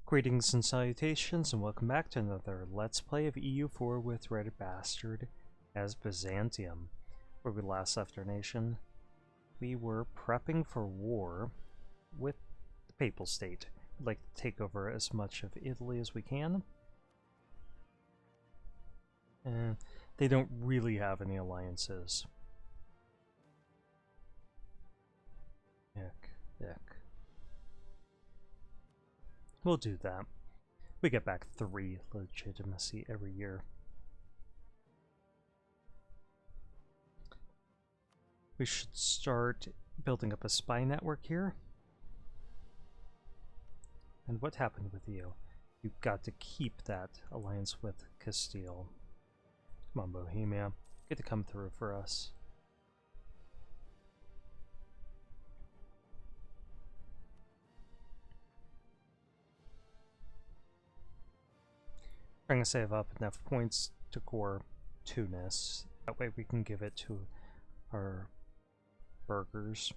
Greetings and salutations, and welcome back to another Let's Play of EU4 with RedBstrd as Byzantium. Where we last left our nation, we were prepping for war with the Papal State. We'd like to take over as much of Italy as we can. And they don't really have any alliances. Yuck. We'll do that. We get back 3 legitimacy every year. We should start building up a spy network here. And what happened with you? You've got to keep that alliance with Castile. Come on, Bohemia. Get to come through for us. Trying to save up enough points to core Tunis. That way we can give it to our burghers.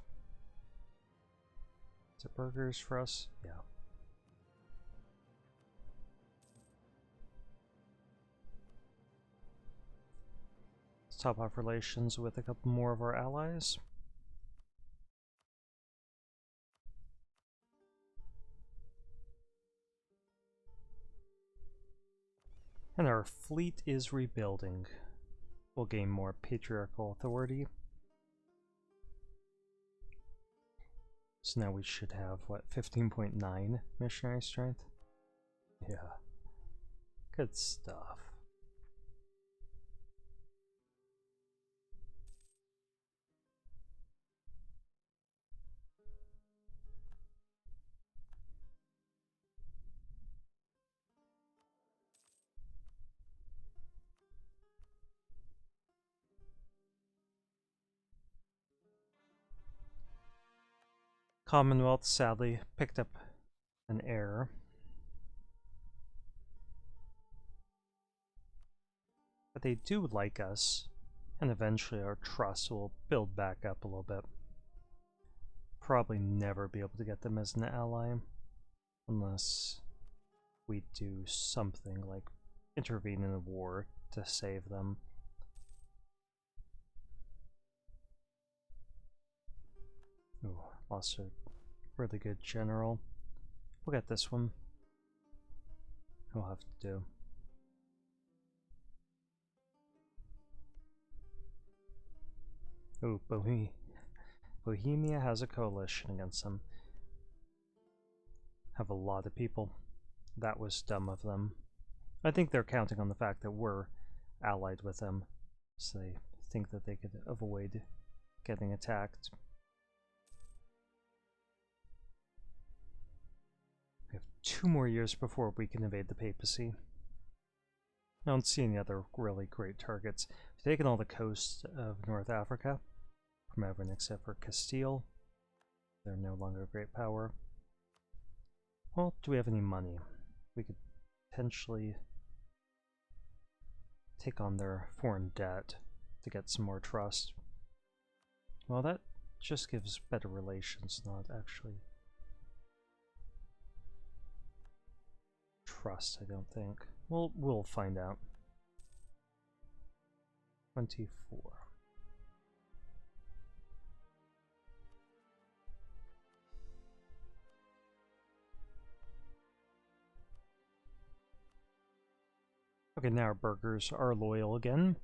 Is it burghers for us? Yeah. Let's top off relations with a couple more of our allies. And our fleet is rebuilding. We'll gain more patriarchal authority. So now we should have, what, 15.9 missionary strength? Yeah. Good stuff. Commonwealth sadly picked up an error. But they do like us, and eventually our trust will build back up a little bit. Probably never be able to get them as an ally unless we do something like intervene in a war to save them. Ooh, lost a really good general. We'll get this one. We'll have to do. Ooh, Bohemia has a coalition against them. Have a lot of people. That was dumb of them. I think they're counting on the fact that we're allied with them, so they think that they could avoid getting attacked. We have 2 more years before we can invade the papacy. I don't see any other really great targets. We've taken all the coast of North Africa from everyone except for Castile. They're no longer a great power. Well, do we have any money? We could potentially take on their foreign debt to get some more trust. Well, that just gives better relations, not actually trust, I don't think. Well, we'll find out. 24. Okay, now our burghers are loyal again.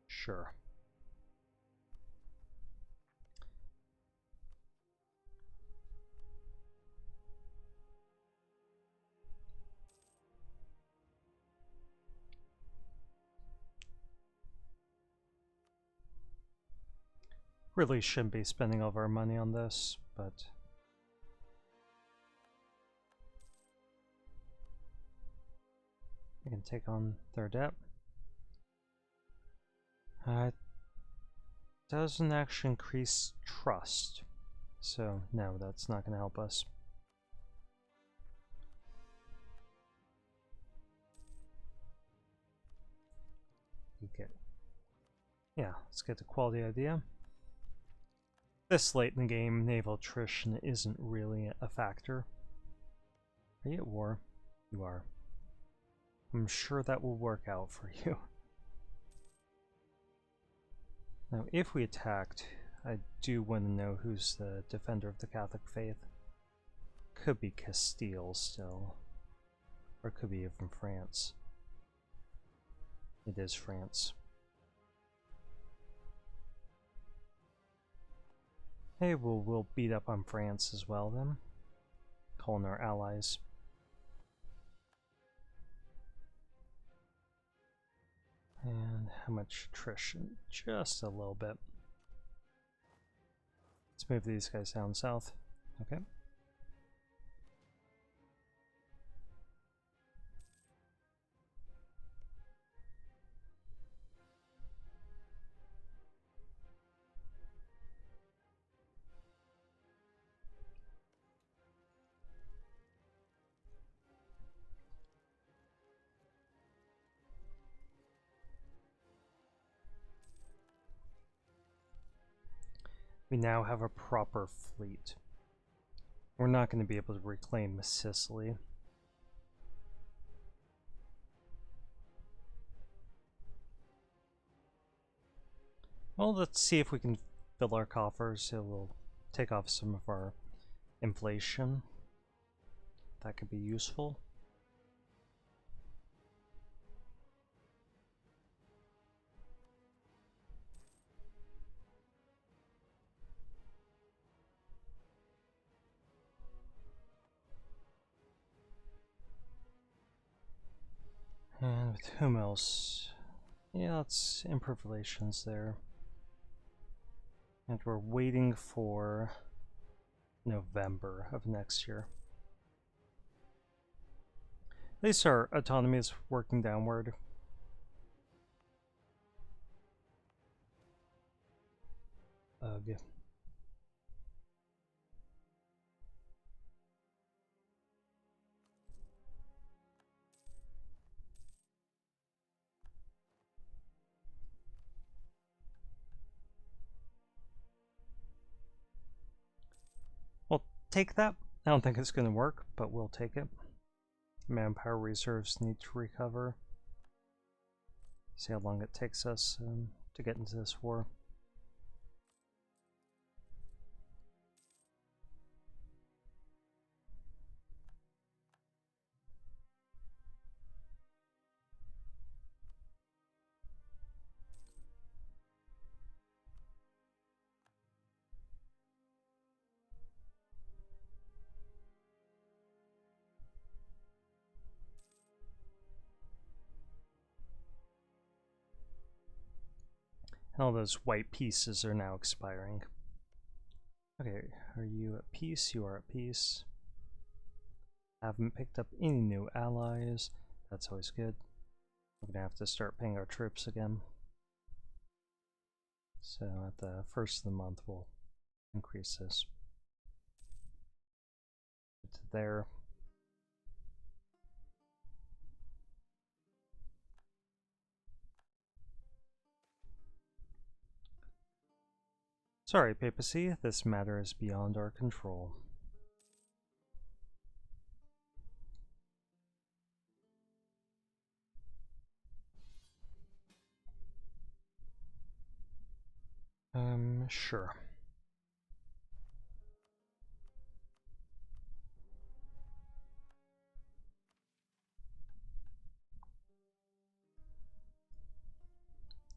Sure. Really shouldn't be spending all of our money on this, but we can take on their debt. It doesn't actually increase trust. So, no, that's not going to help us. Yeah, let's get the quality idea. This late in the game, naval attrition isn't really a factor. Are you at war? You are. I'm sure that will work out for you. Now, if we attacked, I do want to know who's the defender of the Catholic faith. Could be Castile still. Or it could be even France. It is France. Hey, we'll beat up on France as well then. Calling our allies. And how much attrition? Just a little bit. Let's move these guys down south. Okay. We now have a proper fleet. We're not going to be able to reclaim Sicily. Well, let's see if we can fill our coffers. It will take off some of our inflation. That could be useful. And with whom else? Yeah, let's improve relations there. And we're waiting for November of next year. At least our autonomy is working downward. Ugh. We'll take that. I don't think it's going to work, but we'll take it. Manpower reserves need to recover. See how long it takes us to get into this war. And all those white pieces are now expiring. Okay, are you at peace? You are at peace. Haven't picked up any new allies. That's always good. We're gonna have to start paying our troops again. So at the first of the month, we'll increase this. To there. Sorry, Papacy, this matter is beyond our control. Sure.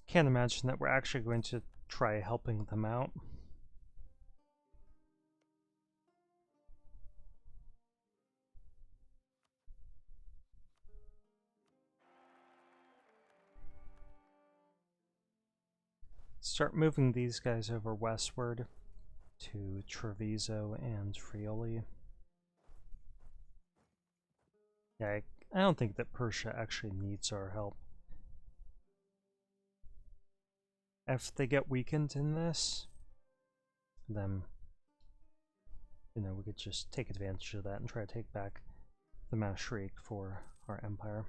Can't imagine that we're actually going to try helping them out. Start moving these guys over westward to Treviso and Friuli. Yeah, I don't think that Persia actually needs our help. If they get weakened in this, then you know, we could just take advantage of that and try to take back the Maastricht for our empire.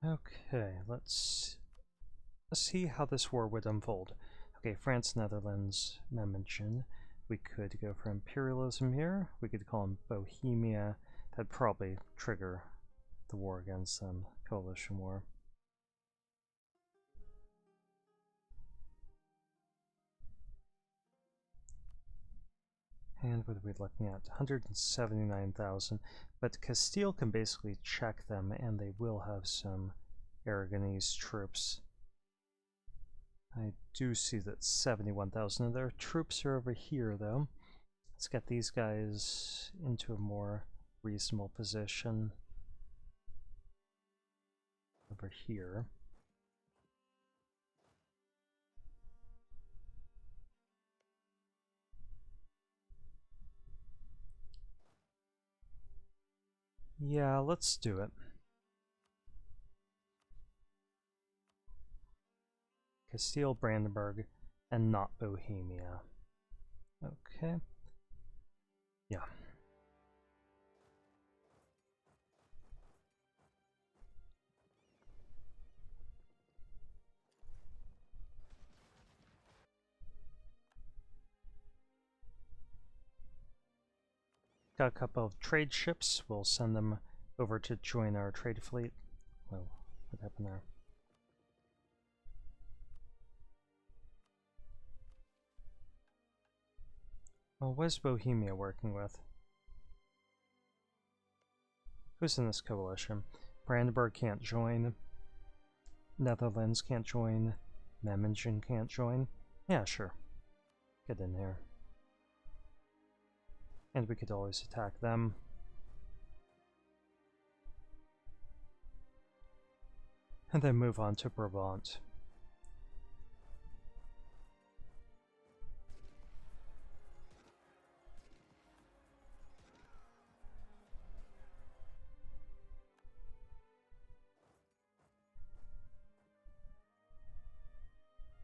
Okay, let's see how this war would unfold. Okay, France, Netherlands, Memmingen. We could go for imperialism here. We could call them Bohemia. That'd probably trigger the war against them, coalition war. And what are we looking at? 179,000. But Castile can basically check them, and they will have some Aragonese troops. I do see that 71,000 of their troops are over here, though. Let's get these guys into a more reasonable position. Over here. Yeah, let's do it. Castile, Brandenburg, and not Bohemia. Okay. Yeah. Got a couple of trade ships. We'll send them over to join our trade fleet. Whoa, what happened there? Well, what is Bohemia working with? Who's in this coalition? Brandenburg can't join. Netherlands can't join. Memmingen can't join. Yeah, sure. Get in here. And we could always attack them. And then move on to Brabant.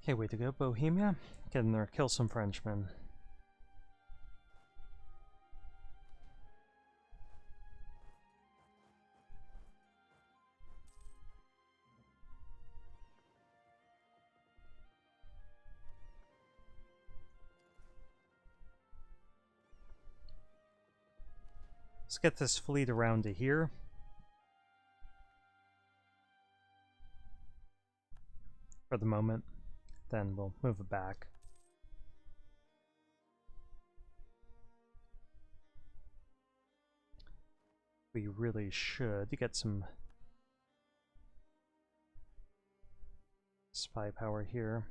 Okay, way to go, Bohemia. Get in there, kill some Frenchmen. Let's get this fleet around to here. For the moment. Then we'll move it back. We really should get some spy power here.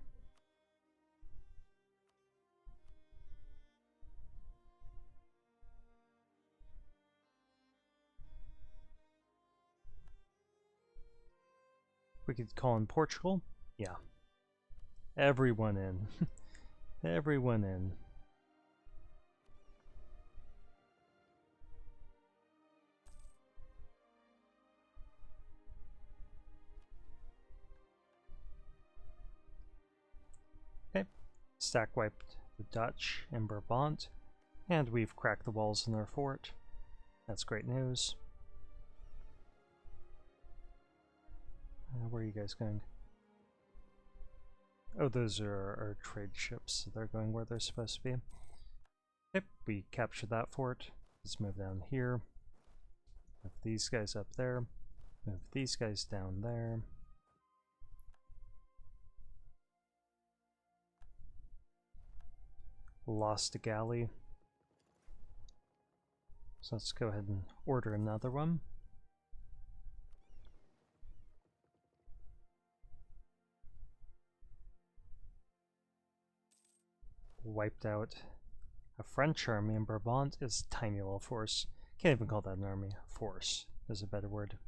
We could call in Portugal. Yeah. Everyone in. Everyone in. Okay. Stack wiped the Dutch in Brabant. And we've cracked the walls in their fort. That's great news. Where are you guys going? Oh, those are our trade ships. So they're going where they're supposed to be. Yep, we captured that fort. Let's move down here. Move these guys up there. Move these guys down there. Lost a galley. So let's go ahead and order another one. Wiped out a French army in Brabant. Is a tiny little force. Can't even call that an army. Force is a better word.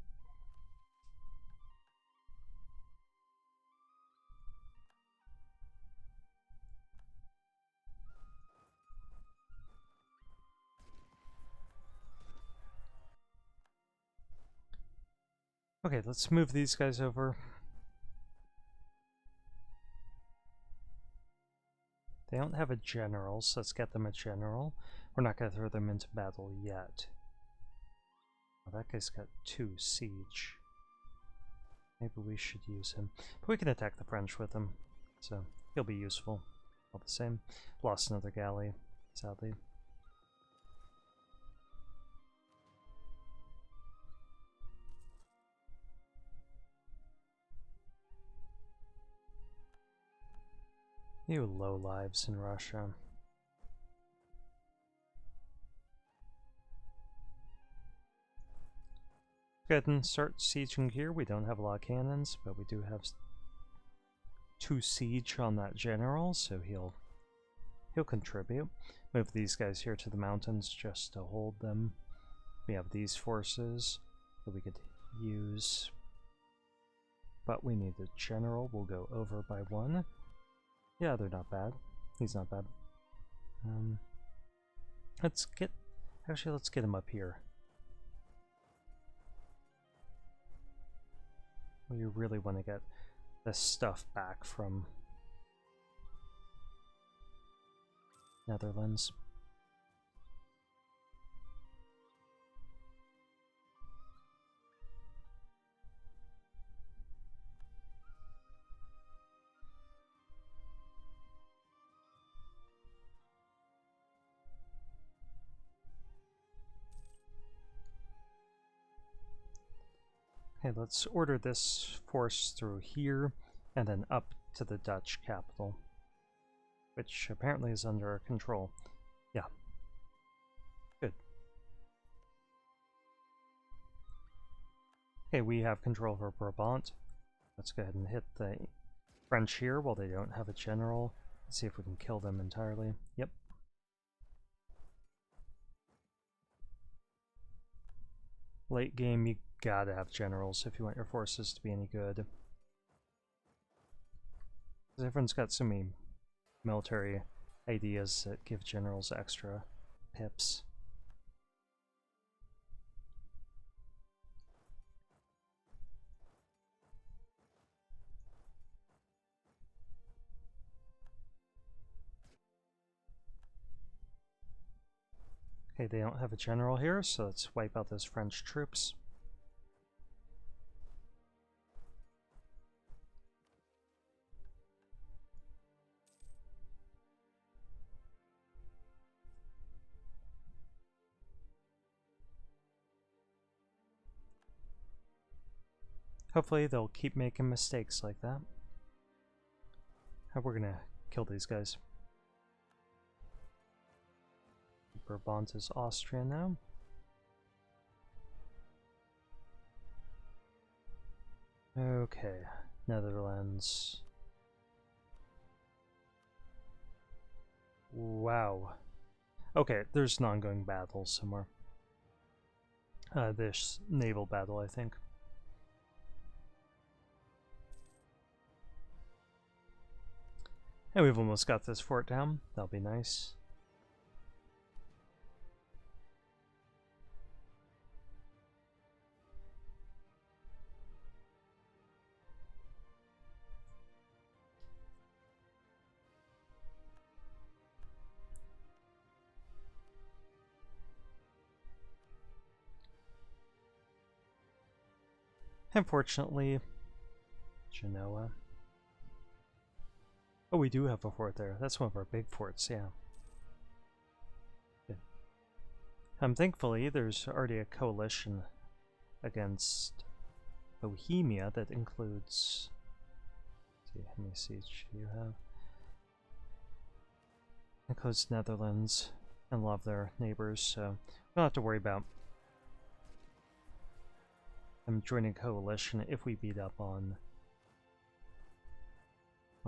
Okay, let's move these guys over. They don't have a general, so let's get them a general. We're not going to throw them into battle yet. Oh, that guy's got 2 siege. Maybe we should use him. But we can attack the French with him, so he'll be useful. All the same. Lost another galley, sadly. You low lives in Russia. Go ahead and start sieging here. We don't have a lot of cannons, but we do have 2 siege on that general, so he'll contribute. Move these guys here to the mountains just to hold them. We have these forces that we could use, but we need a general. We'll go over by 1. Yeah, they're not bad. He's not bad. Let's get him up here. We really want to get this stuff back from Netherlands. Okay, let's order this force through here and then up to the Dutch capital, which apparently is under our control. Yeah. Good. Okay, we have control over Brabant. Let's go ahead and hit the French here while they don't have a general. Let's see if we can kill them entirely. Yep. Late game, you gotta have generals if you want your forces to be any good. Because everyone's got so many military ideas that give generals extra pips. Okay, they don't have a general here, so let's wipe out those French troops. Hopefully they'll keep making mistakes like that. We're gonna kill these guys. Brabant is Austria now. Okay, Netherlands. Wow. Okay, there's an ongoing battle somewhere. This naval battle, I think. And we've almost got this fort down. That'll be nice. Unfortunately, Genoa. Oh, we do have a fort there. That's one of our big forts, yeah. Good. Thankfully, there's already a coalition against Bohemia that includes... Let's see, how many siege do you have? Includes Netherlands and a lot of their neighbors, so we don't have to worry about them joining a coalition if we beat up on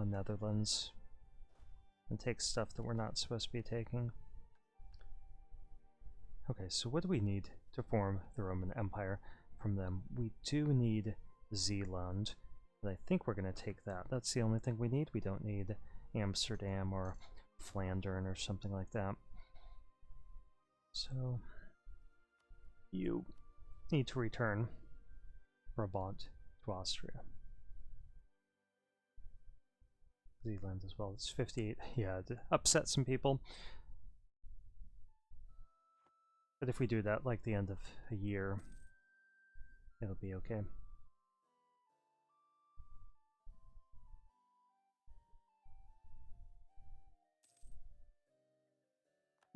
Netherlands and take stuff that we're not supposed to be taking. Okay, so what do we need to form the Roman Empire from them? We do need Zeeland, but I think we're going to take that. That's the only thing we need. We don't need Amsterdam or Flandern or something like that. So you need to return Brabant to Austria. Zealand as well. It's 58. Yeah, it upset some people. But if we do that like the end of a year, it'll be okay.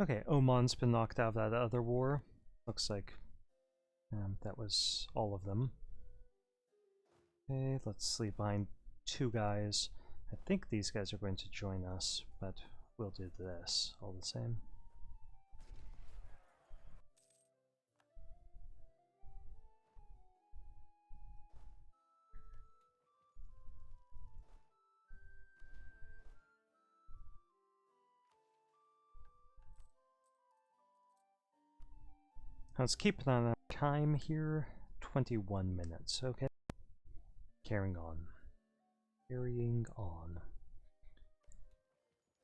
Okay, Oman's been knocked out of that other war. Looks like that was all of them. Okay, let's leave behind 2 guys. I think these guys are going to join us, but we'll do this all the same. Let's keep it on our time here. 21 minutes, okay? Carrying on. Carrying on.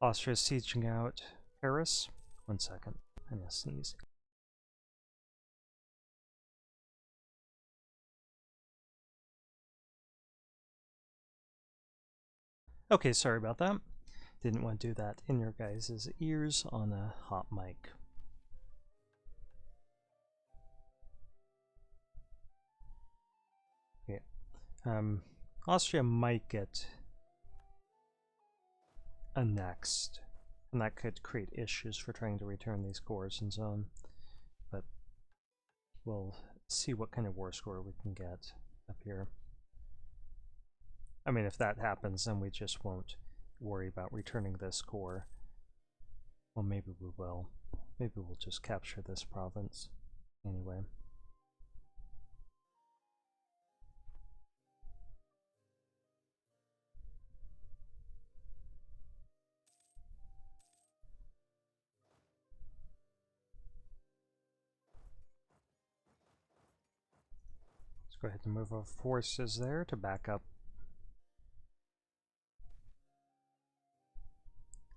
Austria sieging out Paris. 1 second. I'm gonna sneeze. Okay, sorry about that. Didn't want to do that in your guys' ears on a hot mic. Okay. Austria might get annexed, and that could create issues for trying to return these cores and so on. But we'll see what kind of war score we can get up here. I mean, if that happens, then we just won't worry about returning this core. Well, maybe we will. Maybe we'll just capture this province anyway. Let's go ahead and move our forces there to back up.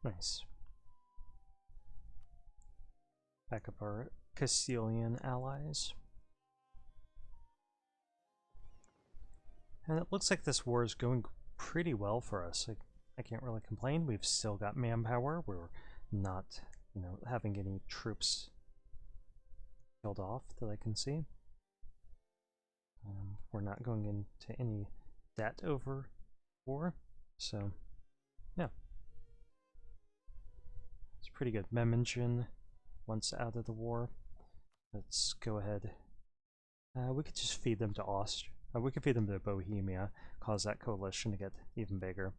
Nice. Back up our Castilian allies. And it looks like this war is going pretty well for us. I can't really complain. We've still got manpower. We're not, having any troops killed off that I can see. We're not going into any debt over war, so yeah. It's pretty good. Memmingen, once out of the war. Let's go ahead. We could just feed them to Austria. We could feed them to Bohemia, cause that coalition to get even bigger.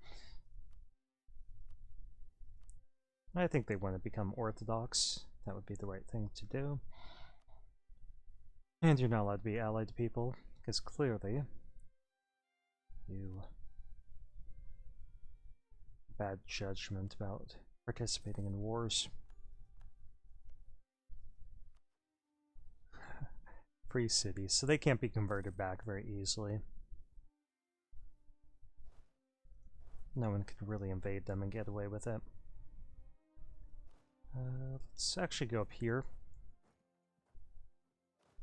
I think they want to become Orthodox. That would be the right thing to do. And you're not allowed to be allied to people, because clearly you bad judgment about participating in wars. Free cities, so they can't be converted back very easily. No one can really invade them and get away with it. Let's actually go up here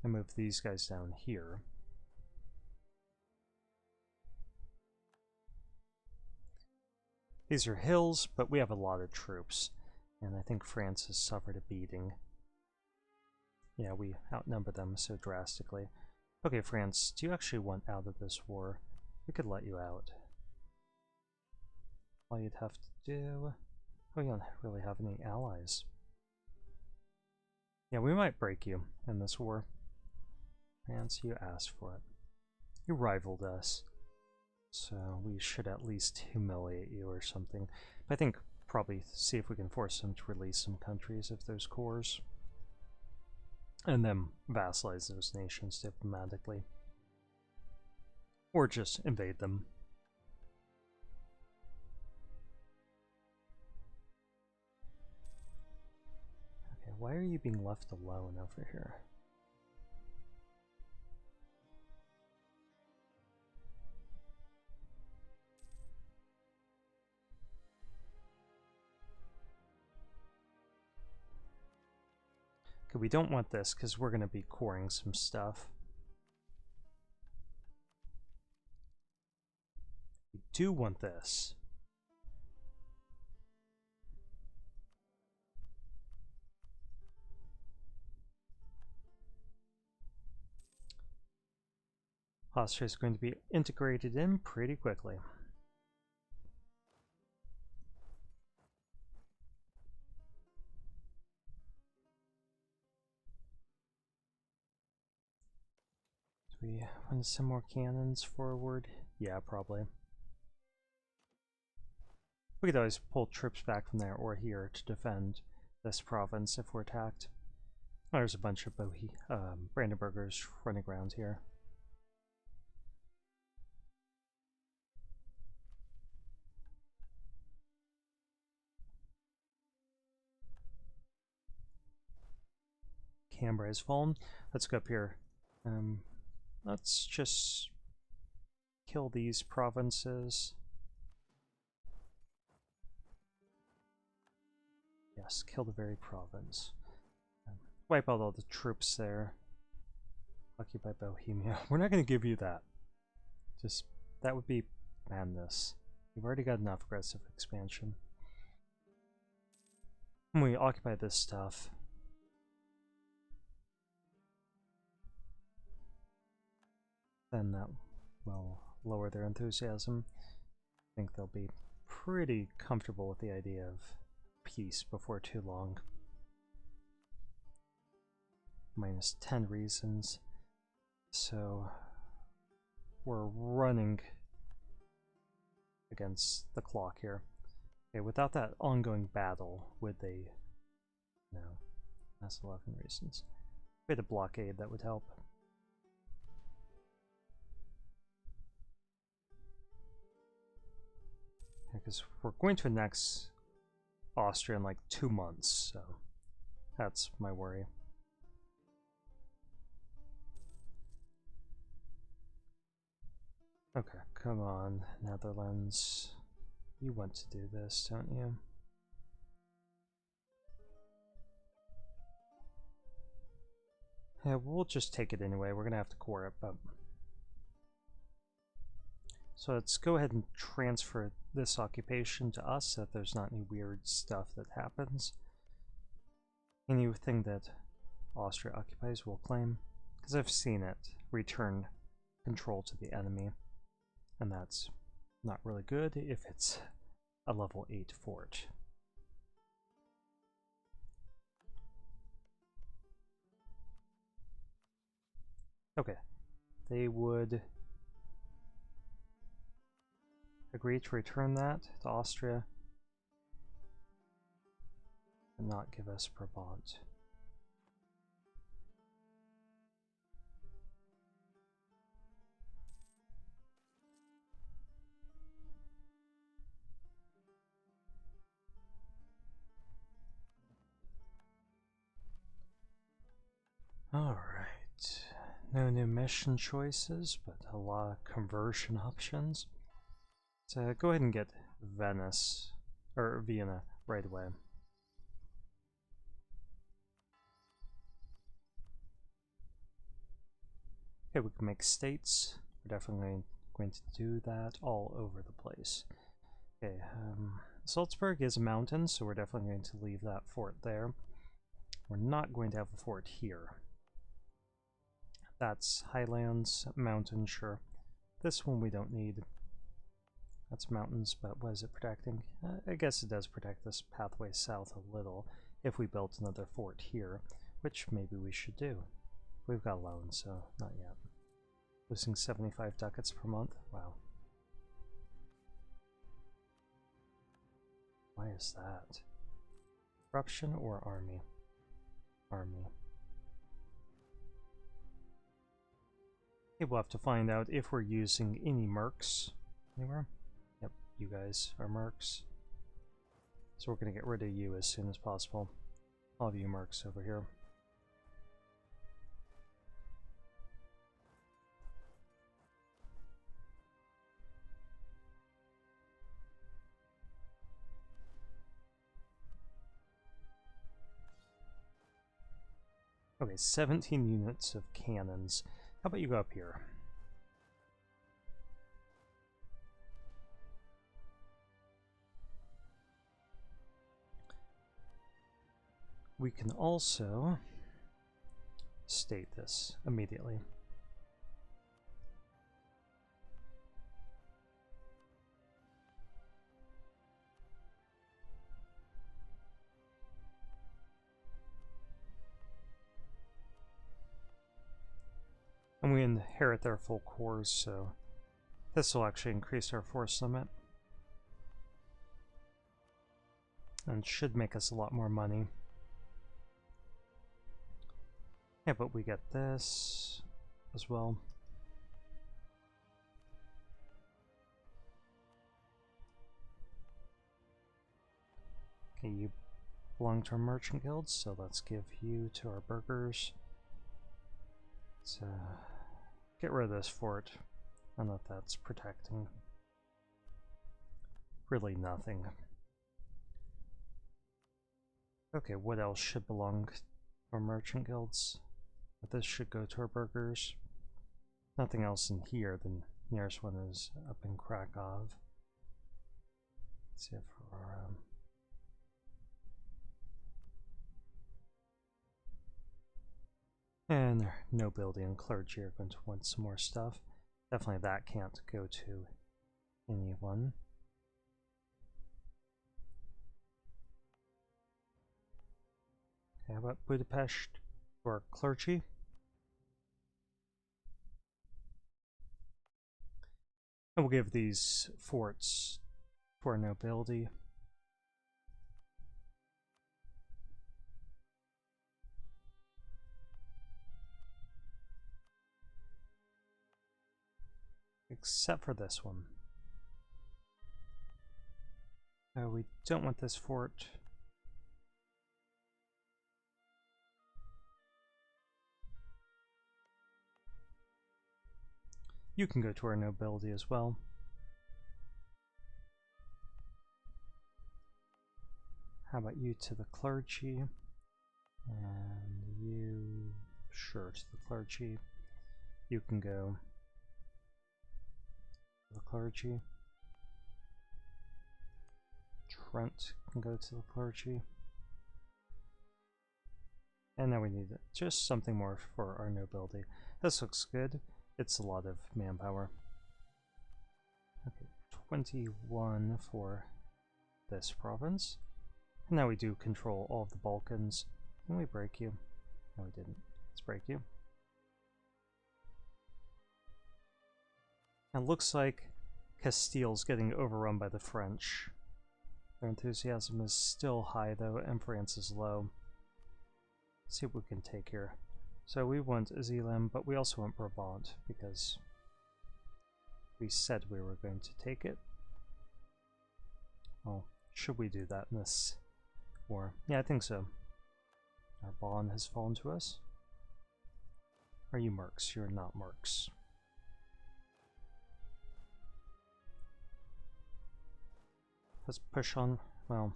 and move these guys down here. These are hills, but we have a lot of troops, and I think France has suffered a beating. Yeah, we outnumber them so drastically. Okay, France, do you actually want out of this war? We could let you out. All you'd have to do... Oh, you don't really have any allies. Yeah, we might break you in this war. France, you asked for it. You rivaled us. So we should at least humiliate you or something. But I think probably see if we can force them to release some countries if there's cores. And then vassalize those nations diplomatically. Or just invade them. Okay, why are you being left alone over here? Okay, we don't want this because we're going to be coring some stuff. do want this. Austria is going to be integrated in pretty quickly. Do we want to send more cannons forward? Yeah, probably. We could always pull troops back from there or here to defend this province if we're attacked. Oh, there's a bunch of Brandenburgers running around here. Cambrai has fallen. Let's go up here. Let's just kill these provinces. Yes, kill the very province. Wipe out all the troops there. Occupy Bohemia. We're not going to give you that. Just, that would be madness. We've already got enough aggressive expansion. When we occupy this stuff, then that will lower their enthusiasm. I think they'll be pretty comfortable with the idea of peace before too long. Minus 10 reasons. So we're running against the clock here. Okay, without that ongoing battle, would they? No. That's 11 reasons. If we had a blockade, that would help. Because we're going to annex Austria in like 2 months, so that's my worry. Okay, come on, Netherlands. You want to do this, don't you? Yeah, we'll just take it anyway. We're gonna have to core it, but... So let's go ahead and transfer this occupation to us so that there's not any weird stuff that happens. Anything that Austria occupies we'll claim, because I've seen it return control to the enemy, and that's not really good if it's a level 8 fort. Okay, they would agree to return that to Austria and not give us Brabant. Alright, no new mission choices, but a lot of conversion options. So go ahead and get Venice, or Vienna, right away. Okay, we can make states. We're definitely going to do that all over the place. Okay, Salzburg is a mountain, so we're definitely going to leave that fort there. We're not going to have a fort here. That's highlands, mountain, sure. This one we don't need. That's mountains, but what is it protecting? I guess it does protect this pathway south a little if we built another fort here, which maybe we should do. We've got a loan, so not yet. Losing 75 ducats per month? Wow. Why is that? Corruption or army? Army. Okay, we'll have to find out if we're using any mercs anywhere. Yep, you guys are mercs. So we're going to get rid of you as soon as possible. All of you mercs over here. Okay, 17 units of cannons. How about you go up here? we can also state this immediately. And we inherit their full cores, so this will actually increase our force limit. And should make us a lot more money. Yeah, but we get this as well. Okay, you belong to our merchant guilds, so let's give you to our burghers. Let's get rid of this fort. I don't know if that's protecting. Really nothing. Okay, what else should belong to our merchant guilds? This should go to our burghers. Nothing else in here. The nearest one is up in Krakow. Let's see if our and nobility and clergy are going to want some more stuff. Definitely that can't go to anyone. Okay, how about Budapest or clergy? And we'll give these forts to our nobility. Except for this one. We don't want this fort. You can go to our nobility as well. How about you to the clergy? And you, sure, to the clergy. You can go to the clergy. Trent can go to the clergy. And now we need just something more for our nobility. This looks good. It's a lot of manpower. Okay, 21 for this province. And now we do control all of the Balkans. Can we break you? No, we didn't. Let's break you. It looks like Castile's getting overrun by the French. Their enthusiasm is still high though, and France is low. Let's see what we can take here. So we want Zeeland, but we also want Brabant, because we said we were going to take it. Oh, should we do that in this war? Yeah, I think so. Our bond has fallen to us. Are you mercs? You're not mercs. Let's push on. Well,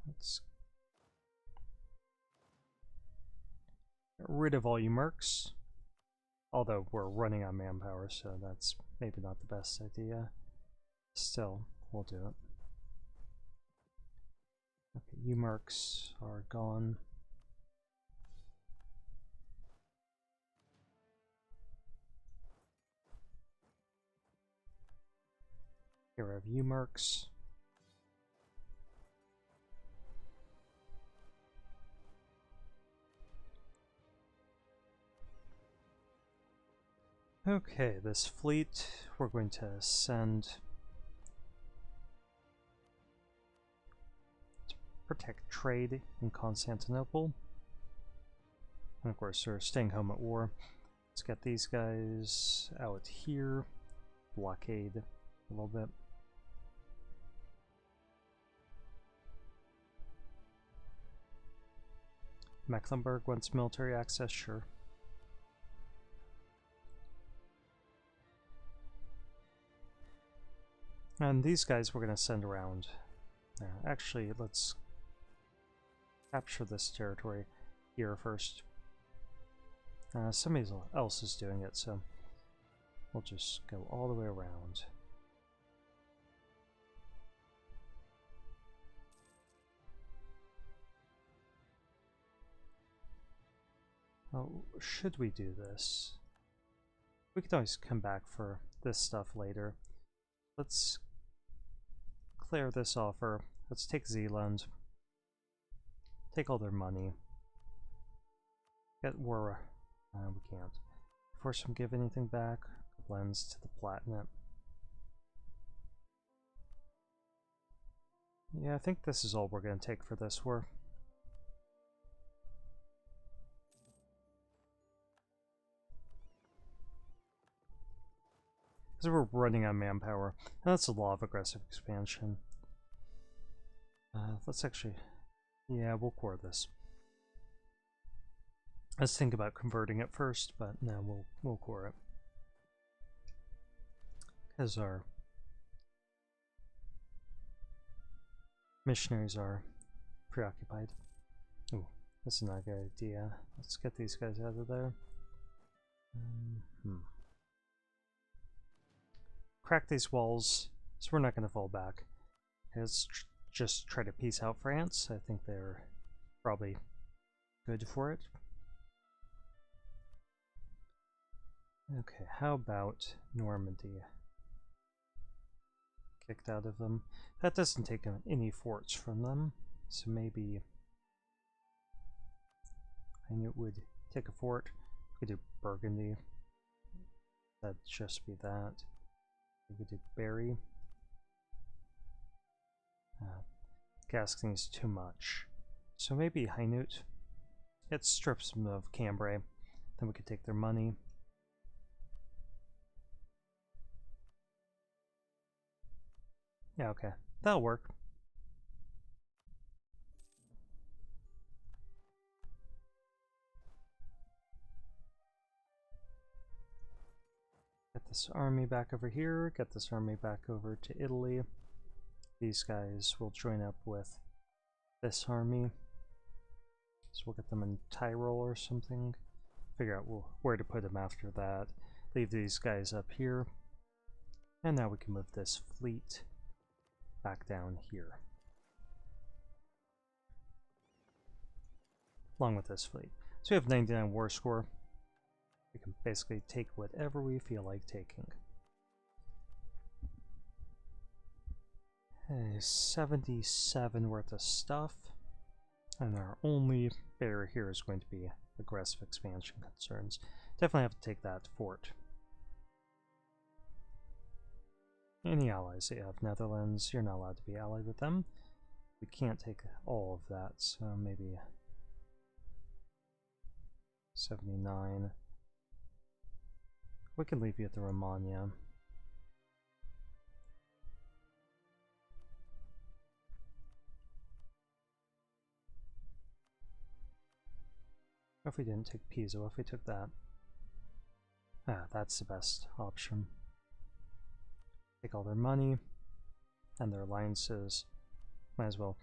let's get rid of all you mercs. Although we're running on manpower, so that's maybe not the best idea. Still, we'll do it. Okay, you mercs are gone. Here have you mercs. Okay, this fleet we're going to send to protect trade in Constantinople. And of course, they're staying home at war. Let's get these guys out here. Blockade a little bit. Mecklenburg wants military access, sure. And these guys we're going to send around. Actually, let's capture this territory here first. Somebody else is doing it, so we'll just go all the way around. Oh, should we do this? We could always come back for this stuff later. Let's clear this offer. Let's take Zealand. Take all their money. Get war. We can't. Force them to give anything back. Blends to the Platinum. Yeah, I think this is all we're going to take for this war. Because we're running on manpower. And that's a law of aggressive expansion. Let's actually... Yeah, we'll core this. Let's think about converting it first, but no, we'll core it. Because our missionaries are preoccupied. Ooh, this is not a good idea. Let's get these guys out of there. Crack these walls, so we're not going to fall back. Let's just try to peace out France. I think they're probably good for it. Okay, how about Normandy? Kicked out of them. That doesn't take any forts from them, so maybe I knew it would take a fort. We could do Burgundy. That'd just be that. We could do Berry. Gascony is too much. So maybe Hainaut. It strips them of Cambrai. Then we could take their money. Yeah, okay. That'll work. Get this army back over here. Get this army back over to Italy. These guys will join up with this army. So we'll get them in Tyrol or something. Figure out where to put them after that. Leave these guys up here. And now we can move this fleet back down here. Along with this fleet. So we have 99 war score. We can basically take whatever we feel like taking. 77 worth of stuff. And our only barrier here is going to be aggressive expansion concerns. Definitely have to take that fort. Any allies that you have, Netherlands, you're not allowed to be allied with them. We can't take all of that, so maybe 79. We can leave you at the Romagna. What if we didn't take Pisa? What if we took that? Ah, that's the best option. Take all their money and their alliances. Might as well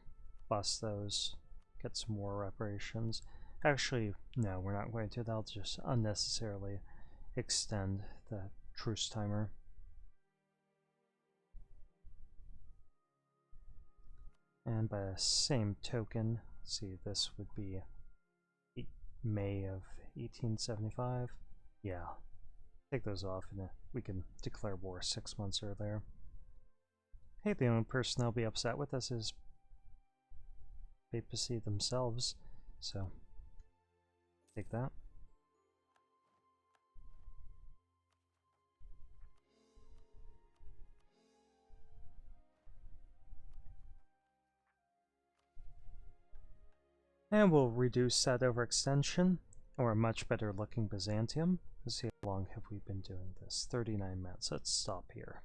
bust those. Get some more reparations. Actually, no, we're not going to. That'll just unnecessarily extend the truce timer. And by the same token, let's see, this would be May of 1875. Yeah, take those off and we can declare war 6 months earlier. Hey, the only person they'll be upset with us is papacy themselves, so take that. And we'll reduce that overextension, or a much better looking Byzantium. Let's see how long have we been doing this. 39 minutes. Let's stop here.